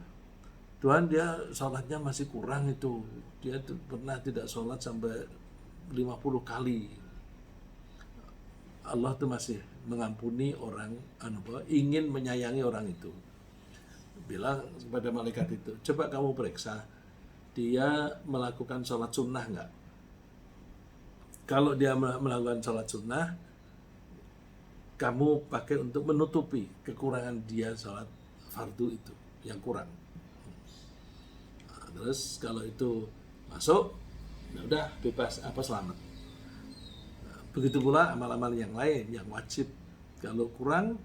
[SPEAKER 1] Tuhan dia sholatnya masih kurang itu, dia pernah tidak sholat sampai 50 kali. Allah tuh masih mengampuni orang, ingin menyayangi orang itu. Bilang kepada malaikat itu, coba kamu periksa, dia melakukan sholat sunnah nggak? Kalau dia melakukan sholat sunnah, kamu pakai untuk menutupi kekurangan dia sholat fardu itu yang kurang. Nah, terus kalau itu masuk, ya udah bebas selamat. Nah, begitu pula amal-amal yang lain yang wajib. Kalau kurang,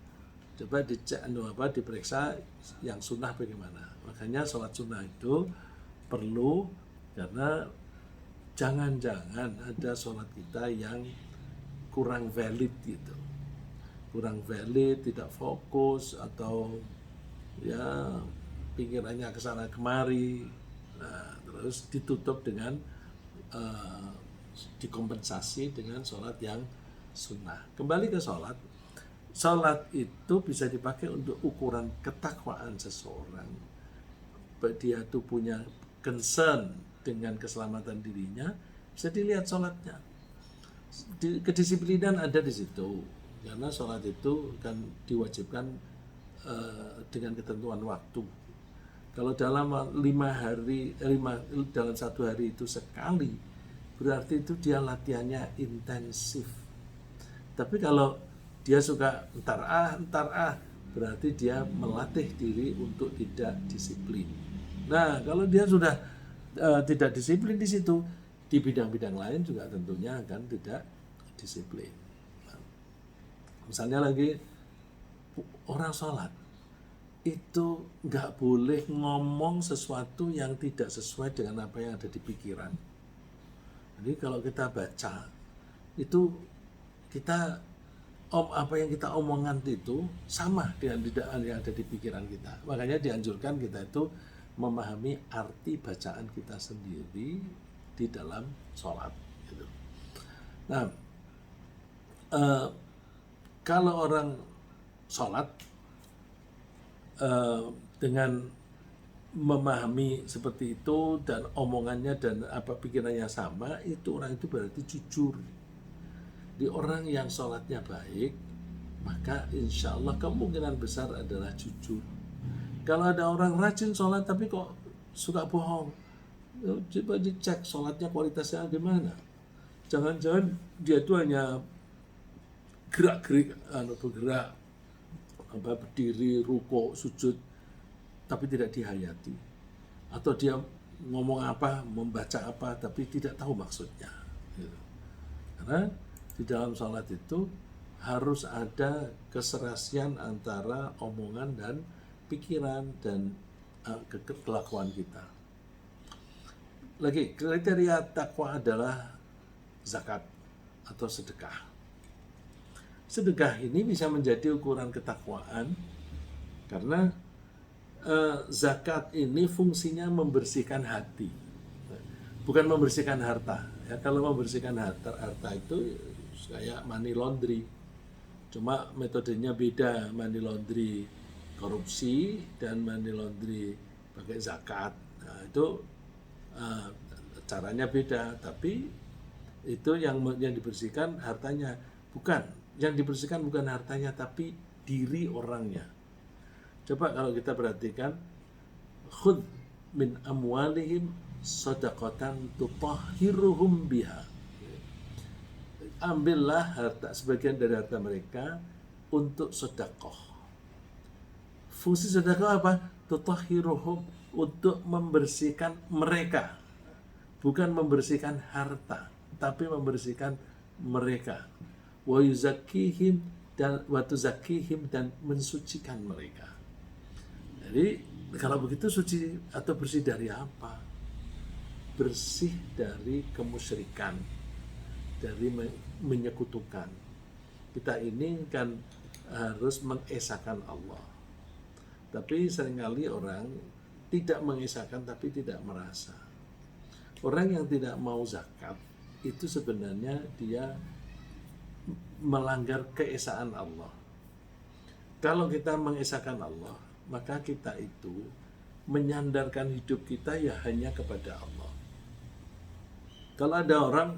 [SPEAKER 1] coba dicek diperiksa yang sunnah bagaimana. Makanya sholat sunnah itu perlu, karena jangan-jangan ada sholat kita yang kurang valid gitu, kurang valid, tidak fokus, atau ya pikirannya ke sana kemari. Nah, terus ditutup dengan dikompensasi dengan sholat yang sunnah. Kembali ke sholat itu bisa dipakai untuk ukuran ketakwaan seseorang. Dia tuh punya concern dengan keselamatan dirinya, bisa dilihat sholatnya. Kedisiplinan ada di situ, karena sholat itu kan diwajibkan dengan ketentuan waktu. Kalau dalam 5 hari, dalam 1 hari itu sekali, berarti itu dia latihannya intensif. Tapi kalau dia suka entar berarti dia melatih diri untuk tidak disiplin. Nah, kalau dia sudah tidak disiplin di situ, di bidang-bidang lain juga tentunya akan tidak disiplin. Nah, misalnya lagi orang sholat itu nggak boleh ngomong sesuatu yang tidak sesuai dengan apa yang ada di pikiran. Jadi kalau kita baca itu kita apa yang kita omongkan itu sama dengan yang ada di pikiran kita. Makanya dianjurkan kita itu memahami arti bacaan kita sendiri di dalam sholat. Gitu. Nah, kalau orang sholat dengan memahami seperti itu dan omongannya dan apa pikirannya sama, itu orang itu berarti jujur. Di orang yang sholatnya baik, maka insya Allah kemungkinan besar adalah jujur. Kalau ada orang rajin sholat tapi kok suka bohong, coba dicek sholatnya kualitasnya gimana. Jangan-jangan dia itu hanya gerak-gerik, bergerak, berdiri, rukuk, sujud, tapi tidak dihayati. Atau dia ngomong apa, membaca apa, tapi tidak tahu maksudnya. Karena di dalam sholat itu harus ada keserasian antara omongan dan pikiran dan kelakuan kita. Lagi, kriteria takwa adalah zakat atau sedekah. Sedekah ini bisa menjadi ukuran ketakwaan karena zakat ini fungsinya membersihkan hati, bukan membersihkan harta. Ya, kalau membersihkan harta itu kayak money laundry, cuma metodenya beda. Money laundry korupsi dan money laundry pakai zakat. Nah, itu caranya beda, tapi itu yang dibersihkan hartanya, bukan yang dibersihkan bukan hartanya tapi diri orangnya. Coba kalau kita perhatikan, khudh min amwalihim shadaqatan tutahhiruhum biha. Ambillah harta, sebagian dari harta mereka untuk sedekah. Fungsi sedekah apa? Tutahhiruhum, untuk membersihkan mereka. Bukan membersihkan harta, tapi membersihkan mereka. Wa yuzakkihim, dan wa tuzakkihim, dan mensucikan mereka. Jadi kalau begitu suci atau bersih dari apa? Bersih dari kemusyrikan, dari menyekutukan. Kita ini kan harus mengesahkan Allah. Tapi seringkali orang tidak mengesahkan tapi tidak merasa. Orang yang tidak mau zakat itu sebenarnya dia melanggar keesaan Allah. Kalau kita mengesahkan Allah, maka kita itu menyandarkan hidup kita ya hanya kepada Allah. Kalau ada orang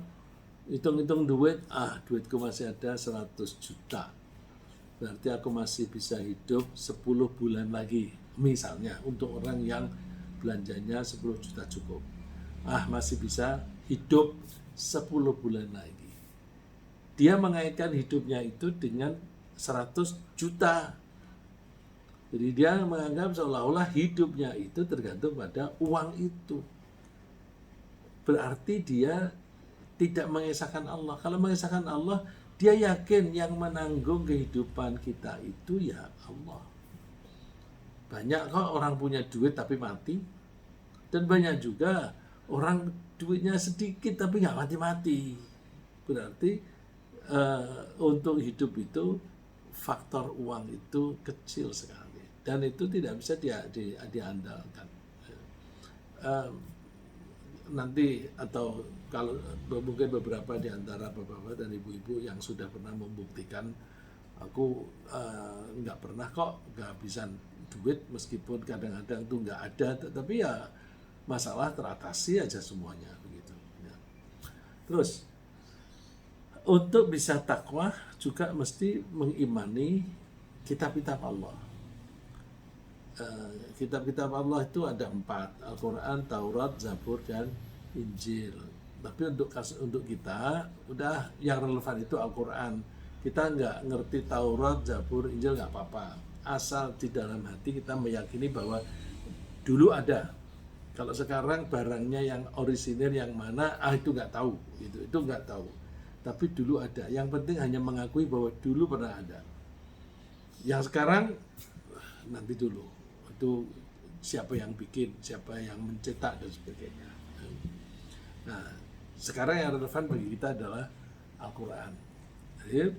[SPEAKER 1] hitung-hitung duit, duitku masih ada 100 juta. Berarti aku masih bisa hidup 10 bulan lagi. Misalnya untuk orang yang belanjanya 10 juta cukup. Masih bisa hidup 10 bulan lagi. Dia mengaitkan hidupnya itu dengan 100 juta. Jadi dia menganggap seolah-olah hidupnya itu tergantung pada uang itu. Berarti dia tidak mengesahkan Allah. Kalau mengesahkan Allah, dia yakin yang menanggung kehidupan kita itu ya Allah. Banyak kok orang punya duit tapi mati. Dan banyak juga orang duitnya sedikit tapi nggak mati-mati. Berarti untuk hidup itu faktor uang itu kecil sekali. Dan itu tidak bisa diandalkan. Nanti atau kalau mungkin beberapa di antara bapak-bapak dan ibu-ibu yang sudah pernah membuktikan aku nggak pernah kok kehabisan duit meskipun kadang-kadang itu nggak ada, tapi ya masalah teratasi aja semuanya begitu. Ya. Terus untuk bisa takwa juga mesti mengimani kitab-kitab Allah. Kitab-kitab Allah itu ada 4, Al-Quran, Taurat, Zabur, dan Injil. Tapi untuk kita, udah yang relevan itu Al-Quran. Kita nggak ngerti Taurat, Zabur, Injil nggak apa-apa. Asal di dalam hati kita meyakini bahwa dulu ada. Kalau sekarang barangnya yang orisinil yang mana, itu nggak tahu. Itu nggak tahu. Tapi dulu ada. Yang penting hanya mengakui bahwa dulu pernah ada. Yang sekarang, nanti dulu. Itu siapa yang bikin, siapa yang mencetak dan sebagainya. Nah, sekarang yang relevan bagi kita adalah Al-Quran. Jadi,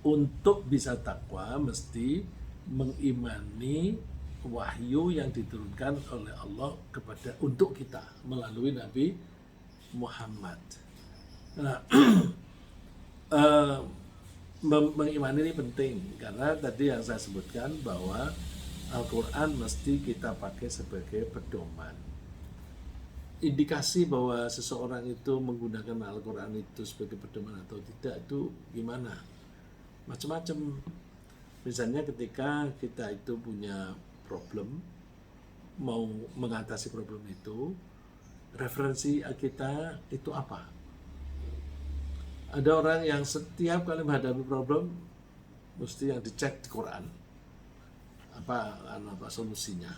[SPEAKER 1] untuk bisa takwa mesti mengimani wahyu yang diturunkan oleh Allah untuk kita melalui Nabi Muhammad. Nah, mengimani ini penting karena tadi yang saya sebutkan bahwa Al-Quran mesti kita pakai sebagai pedoman. Indikasi bahwa seseorang itu menggunakan Al-Quran itu sebagai pedoman atau tidak itu gimana? Macam-macam. Misalnya ketika kita itu punya problem, mau mengatasi problem itu, referensi kita itu apa? Ada orang yang setiap kali menghadapi problem mesti yang dicek di Quran. Apa solusinya?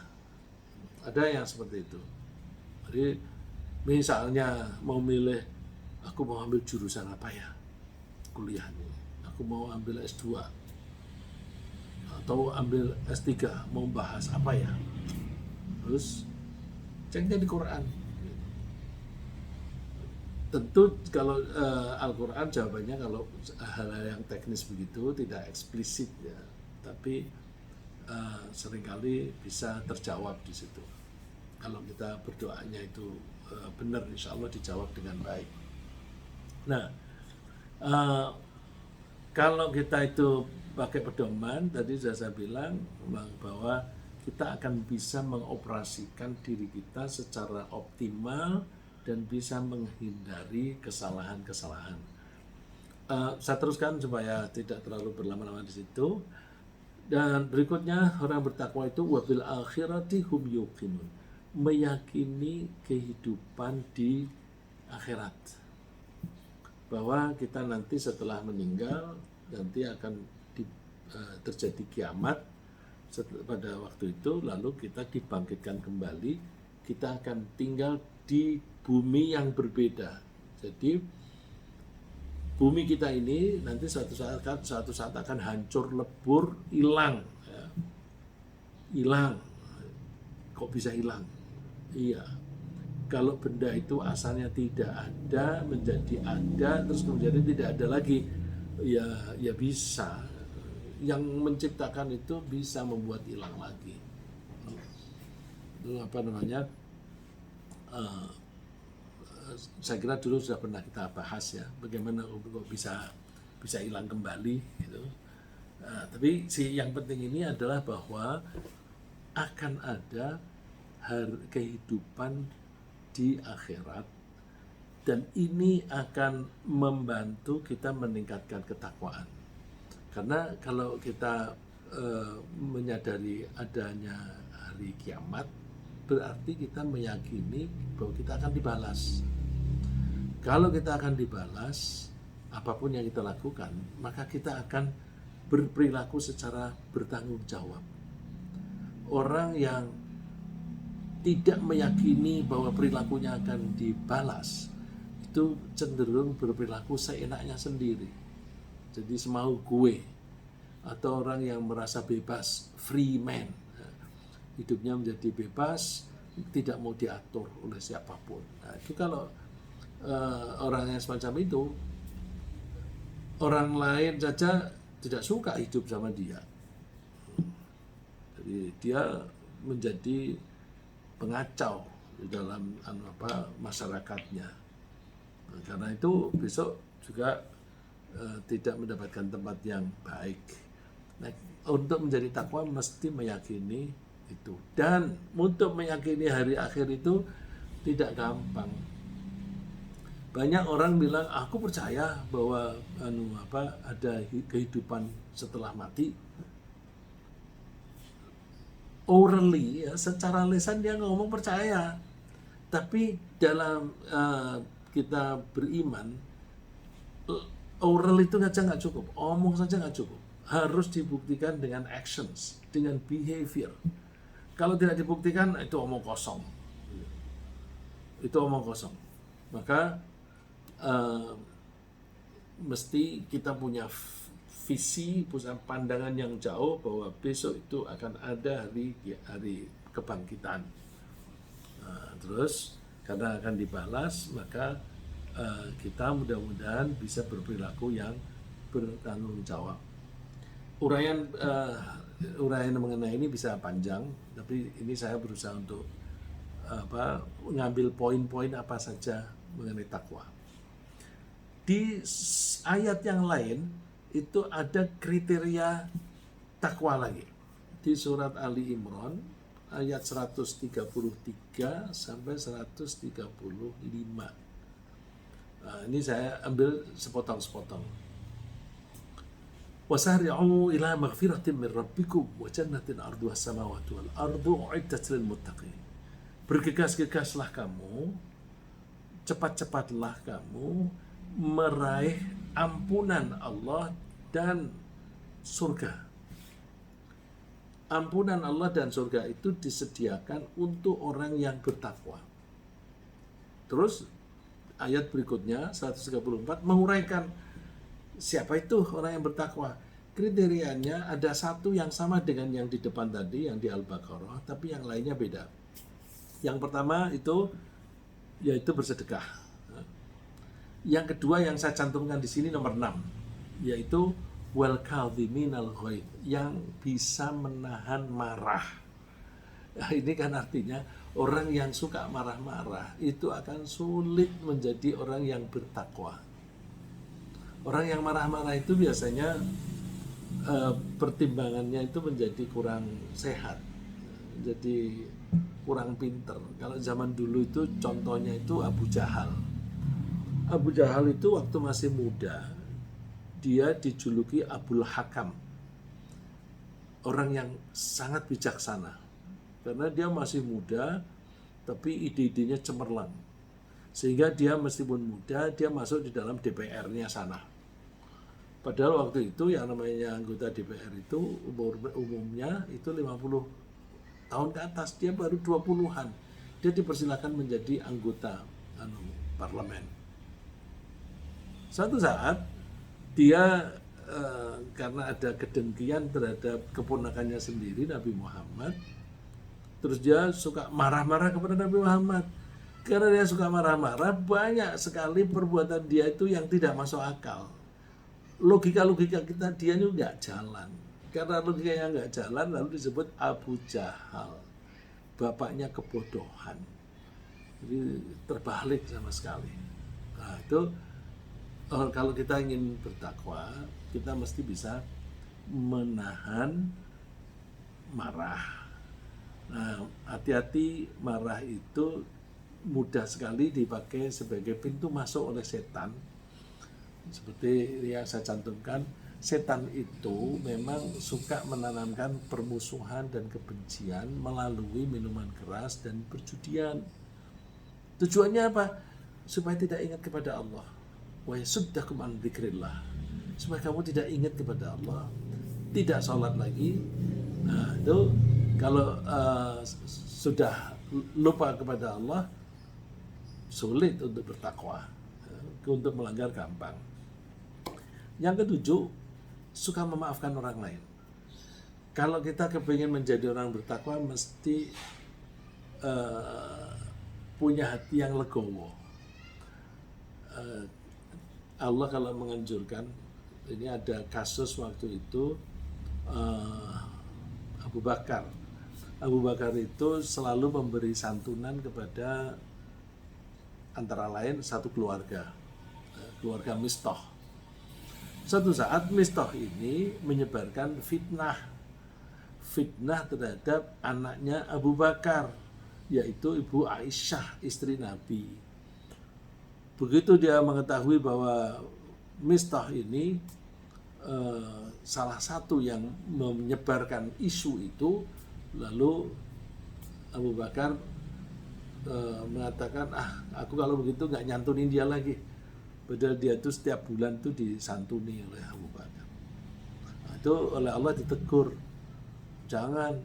[SPEAKER 1] Ada yang seperti itu. Jadi misalnya mau milih, aku mau ambil jurusan apa ya kuliah ini, aku mau ambil S2 atau ambil S3, mau bahas apa ya, terus ceknya di Quran. Tentu kalau Al-Quran jawabannya kalau hal-hal yang teknis begitu tidak eksplisit ya, tapi seringkali bisa terjawab di situ. Kalau kita berdoanya itu benar, insya Allah dijawab dengan baik. Nah, kalau kita itu pakai pedoman, tadi sudah saya bilang bahwa kita akan bisa mengoperasikan diri kita secara optimal dan bisa menghindari kesalahan-kesalahan. Saya teruskan supaya tidak terlalu berlama-lama di situ. Dan berikutnya orang bertakwa itu wabil akhirati hum yuqinun, meyakini kehidupan di akhirat, bahwa kita nanti setelah meninggal nanti akan terjadi kiamat pada waktu itu, lalu kita dibangkitkan kembali, kita akan tinggal di bumi yang berbeda. Jadi bumi kita ini nanti suatu saat akan hancur, lebur, hilang. Ya. Hilang. Kok bisa hilang? Iya. Kalau benda itu asalnya tidak ada menjadi ada, terus kemudian tidak ada lagi, ya bisa. Yang menciptakan itu bisa membuat hilang lagi. Itu apa namanya? Saya kira dulu sudah pernah kita bahas ya, bagaimana kok bisa hilang kembali gitu. Tapi yang penting ini adalah bahwa akan ada kehidupan di akhirat, dan ini akan membantu kita meningkatkan ketakwaan. Karena kalau kita menyadari adanya hari kiamat, berarti kita meyakini bahwa kita akan dibalas. Kalau kita akan dibalas, apapun yang kita lakukan, maka kita akan berperilaku secara bertanggung jawab. Orang yang tidak meyakini bahwa perilakunya akan dibalas, itu cenderung berperilaku seenaknya sendiri. Jadi semau gue. Atau orang yang merasa bebas, free man. Hidupnya menjadi bebas, tidak mau diatur oleh siapapun. Nah, itu kalau orang yang semacam itu, orang lain saja tidak suka hidup sama dia. Jadi dia menjadi pengacau di dalam masyarakatnya. Nah, karena itu besok juga tidak mendapatkan tempat yang baik. Nah, untuk menjadi takwa mesti meyakini itu. Dan untuk meyakini hari akhir itu tidak gampang. Banyak orang bilang, aku percaya bahwa ada kehidupan setelah mati. Orally, ya, secara lisan dia ngomong percaya. Tapi dalam kita beriman, oral itu saja nggak cukup, omong saja nggak cukup, harus dibuktikan dengan actions, dengan behavior. Kalau tidak dibuktikan, itu omong kosong. Maka mesti kita punya visi, punya pandangan yang jauh bahwa besok itu akan ada hari kebangkitan. Terus karena akan dibalas, maka kita mudah-mudahan bisa berperilaku yang bertanggung jawab. Uraian mengenai ini bisa panjang, tapi ini saya berusaha untuk mengambil poin-poin apa saja mengenai takwa. Di ayat yang lain itu ada kriteria takwa lagi. Di surat Ali Imran ayat 133 sampai 135. Nah, ini saya ambil sepotong-sepotong. Wasari'u ila maghfiratin min rabbikum wa jannatin 'arduha as-samawati wal ardu u'iddat lil muttaqin. Bergegas-gegaslah kamu, cepat-cepatlah kamu meraih ampunan Allah dan surga. Ampunan Allah dan surga itu disediakan untuk orang yang bertakwa. Terus ayat berikutnya 134 menguraikan siapa itu orang yang bertakwa. Kriterianya ada satu yang sama dengan yang di depan tadi, yang di Al-Baqarah, tapi yang lainnya beda. Yang pertama itu yaitu bersedekah. Yang kedua yang saya cantumkan di sini nomor 6, yaitu wal kadhiminal ghaidh, yang bisa menahan marah. Nah, ini kan artinya orang yang suka marah-marah itu akan sulit menjadi orang yang bertakwa. Orang yang marah-marah itu biasanya pertimbangannya itu menjadi kurang sehat, jadi kurang pinter. Kalau zaman dulu itu contohnya itu Abu Jahal. Abu Jahal itu waktu masih muda, dia dijuluki Abul Hakam, orang yang sangat bijaksana. Karena dia masih muda, tapi ide-idenya cemerlang. Sehingga dia meskipun muda, dia masuk di dalam DPR-nya sana. Padahal waktu itu yang namanya anggota DPR itu umumnya itu 50 tahun ke atas, dia baru 20-an. Dia dipersilakan menjadi anggota parlemen. Suatu saat dia karena ada kedengkian terhadap keponakannya sendiri, Nabi Muhammad, terus dia suka marah-marah kepada Nabi Muhammad. Karena dia suka marah-marah, banyak sekali perbuatan dia itu yang tidak masuk akal. Logika-logika kita dia itu nggak jalan. Karena logikanya nggak jalan, lalu disebut Abu Jahal, bapaknya kebodohan. Jadi terbalik sama sekali. Nah, itu kalau kita ingin bertakwa, kita mesti bisa menahan marah. Nah, hati-hati, marah itu mudah sekali dipakai sebagai pintu masuk oleh setan. Seperti yang saya cantumkan, setan itu memang suka menanamkan permusuhan dan kebencian melalui minuman keras dan perjudian. Tujuannya apa? Supaya tidak ingat kepada Allah. Wa yasuddakum an dzikrillah. Supaya kamu tidak ingat kepada Allah, tidak sholat lagi. Nah, itu kalau sudah lupa kepada Allah, sulit untuk bertakwa. Untuk melanggar gampang. Yang ketujuh, suka memaafkan orang lain. Kalau kita kepingin menjadi orang bertakwa, mesti punya hati yang legowo. Allah kalau menganjurkan, ini ada kasus waktu itu Abu Bakar. Abu Bakar itu selalu memberi santunan kepada antara lain satu keluarga, keluarga Mistah. Suatu saat Mistah ini menyebarkan fitnah terhadap anaknya Abu Bakar, yaitu Ibu Aisyah, istri Nabi. Begitu dia mengetahui bahwa Mistah ini salah satu yang menyebarkan isu itu, lalu Abu Bakar mengatakan, aku kalau begitu nggak nyantunin dia lagi. Padahal dia itu setiap bulan itu disantuni oleh Abu Bakar. Nah, itu oleh Allah ditegur, jangan.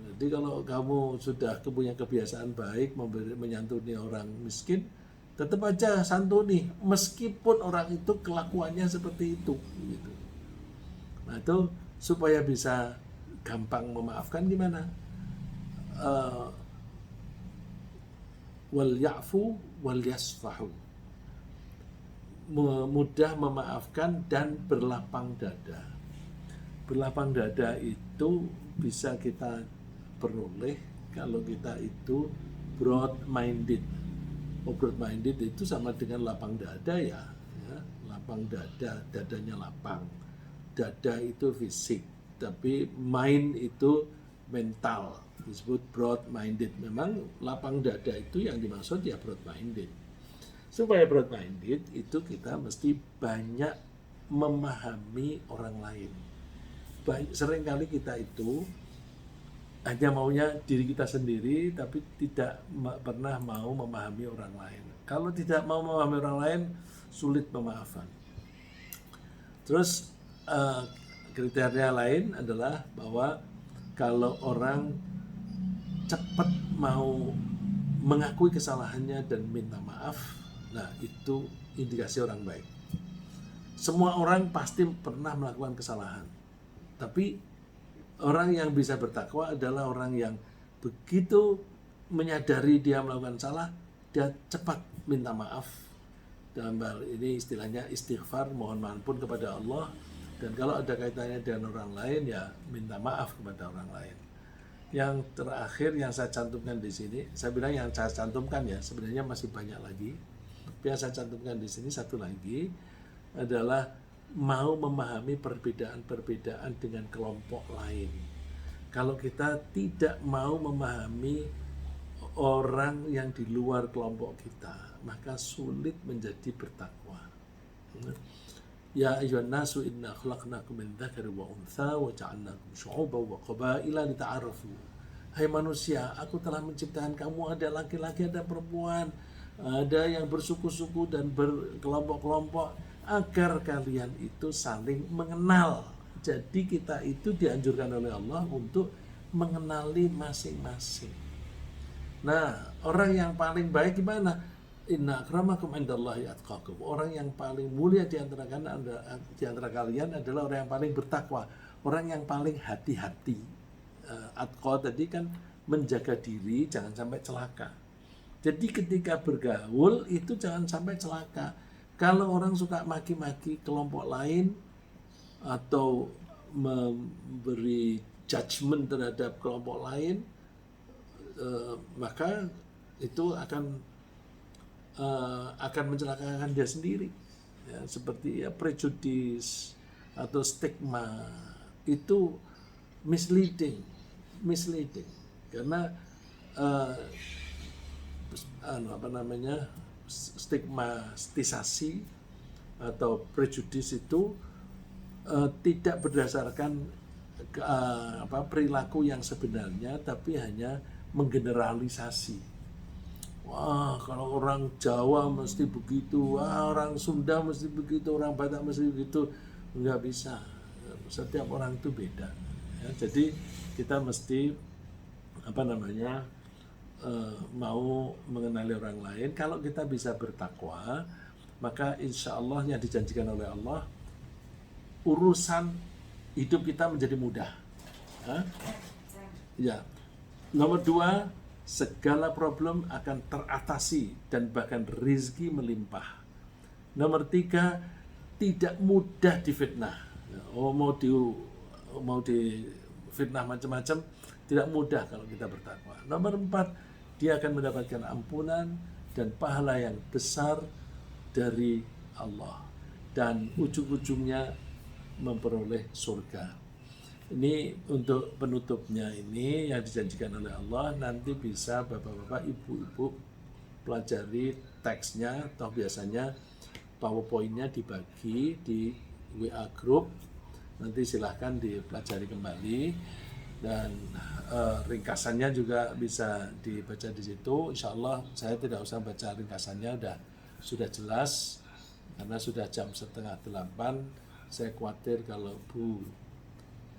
[SPEAKER 1] Jadi kalau kamu sudah punya kebiasaan baik menyantuni orang miskin, tetap aja santuni, meskipun orang itu kelakuannya seperti itu. Gitu. Nah, itu supaya bisa gampang memaafkan gimana? Wal ya'fu wal yasfahu. Mudah memaafkan dan berlapang dada. Berlapang dada itu bisa kita peroleh kalau kita itu broad minded. Broad minded itu sama dengan lapang dada ya. Lapang dada, dadanya lapang. Dada itu fisik, tapi mind itu mental. Disebut broad minded. Memang lapang dada itu yang dimaksud ya broad minded. Supaya broad minded itu kita mesti banyak memahami orang lain. Seringkali kita itu hanya maunya diri kita sendiri, tapi tidak pernah mau memahami orang lain. Kalau tidak mau memahami orang lain, sulit memaafkan. Terus kriteria lain adalah bahwa kalau orang cepat mau mengakui kesalahannya dan minta maaf, nah itu indikasi orang baik. Semua orang pasti pernah melakukan kesalahan, tapi orang yang bisa bertakwa adalah orang yang begitu menyadari dia melakukan salah, dia cepat minta maaf. Dalam hal ini istilahnya istighfar, mohon ampun kepada Allah. Dan kalau ada kaitannya dengan orang lain, ya minta maaf kepada orang lain. Yang terakhir yang saya cantumkan di sini, saya bilang yang saya cantumkan ya, sebenarnya masih banyak lagi. Tapi yang saya cantumkan di sini satu lagi adalah mau memahami perbedaan-perbedaan dengan kelompok lain. Kalau kita tidak mau memahami orang yang di luar kelompok kita, maka sulit menjadi bertakwa. Ya ayyuhan nasu inna khalaqnakum min dzakari wa untha wa ja'alnakum syu'uban wa qabaila lita'arafu. Hai manusia, aku telah menciptakan kamu, ada laki-laki, ada perempuan, ada yang bersuku-suku dan berkelompok-kelompok, agar kalian itu saling mengenal. Jadi kita itu dianjurkan oleh Allah untuk mengenali masing-masing. Nah, orang yang paling baik gimana? Inna akramakum indallahi atqakum. Orang yang paling mulia di antara kalian adalah orang yang paling bertakwa, orang yang paling hati-hati. Atqa tadi kan menjaga diri jangan sampai celaka. Jadi ketika bergaul itu jangan sampai celaka. Kalau orang suka maki-maki kelompok lain atau memberi judgement terhadap kelompok lain, maka itu akan mencelakakan dia sendiri. Ya, seperti ya prejudis atau stigma itu misleading karena stigmatisasi atau prejudis itu tidak berdasarkan perilaku yang sebenarnya, tapi hanya menggeneralisasi. Wah, kalau orang Jawa mesti begitu, wah orang Sunda mesti begitu, orang Batak mesti begitu. Nggak bisa. Setiap orang itu beda. Ya, jadi kita mesti mau mengenali orang lain. Kalau kita bisa bertakwa, maka insya Allah yang dijanjikan oleh Allah, urusan hidup kita menjadi mudah. Ya. Nomor 2, segala problem akan teratasi dan bahkan rezeki melimpah. Nomor 3, tidak mudah difitnah. Mau difitnah macam-macam, tidak mudah kalau kita bertakwa. Nomor 4, dia akan mendapatkan ampunan dan pahala yang besar dari Allah, dan ujung-ujungnya memperoleh surga. Ini untuk penutupnya, ini yang dijanjikan oleh Allah. Nanti bisa bapak-bapak, ibu-ibu pelajari teksnya, atau biasanya PowerPoint-nya dibagi di WA group. Nanti silahkan dipelajari kembali, dan ringkasannya juga bisa dibaca di situ. Insya Allah saya tidak usah baca ringkasannya, sudah jelas, karena sudah jam 7:30. Saya khawatir kalau Bu